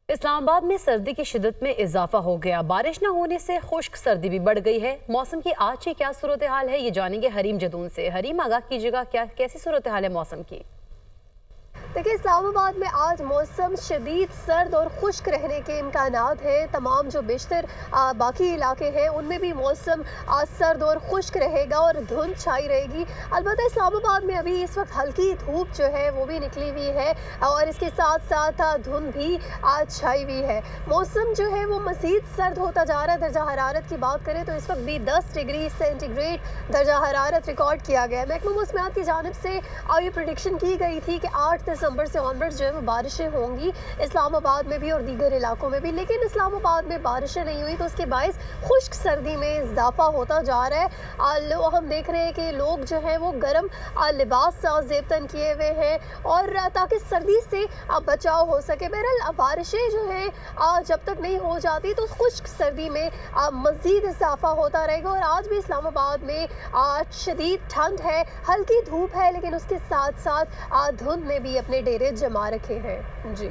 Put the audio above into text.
इस्लामाबाद में सर्दी की शिद्दत में इजाफा हो गया। बारिश न होने से खुश्क सर्दी भी बढ़ गई है। मौसम की आज की क्या सूरत हाल है, ये जानेंगे हरीम जदून से। हरीम, आगाह कीजिएगा, कैसी सूरत हाल है मौसम की? देखिए, इस्लामाबाद में आज मौसम शदीद सर्द और खुश्क रहने के इम्कानात हैं। तमाम जो बेशतर बाकी इलाके हैं उनमें भी मौसम सर्द और खुश्क रहेगा और धुंध छाई रहेगी। अलबत्ता इस्लामाबाद में अभी इस वक्त हल्की धूप जो है वो भी निकली हुई है और इसके साथ साथ धुंध भी आज छाई हुई है। मौसम जो है वो मज़ीद सर्द होता जा रहा है। दर्जा हरारत की बात करें तो इस वक्त भी 10 डिग्री सेंटीग्रेड दर्जा हरारत रिकॉर्ड किया गया है। महकमा मौसमियात की जानिब से ये प्रेडिक्शन की गई थी कि 8 दिसंबर से ऑनवर्ड्स जो है वो बारिशें होंगी इस्लामाबाद में भी और दीगर इलाकों में भी, लेकिन इस्लामाबाद में बारिशें नहीं हुई तो उसके बायस खुश्क सर्दी में इजाफा होता जा रहा है। हम देख रहे हैं कि लोग जो है वो गर्म लिबास ज़ेबतन किए हुए हैं और ताकि सर्दी से बचाव हो सके। बहरहाल बारिशें जो हैं जब तक नहीं हो जाती तो खुश्क सर्दी में मज़ीद इजाफा होता रहेगा। और आज भी इस्लामाबाद में शदीद ठंड है, हल्की धूप है, लेकिन उसके साथ साथ धुंध ने भी अपने डेरे जमा रखे हैं। जी।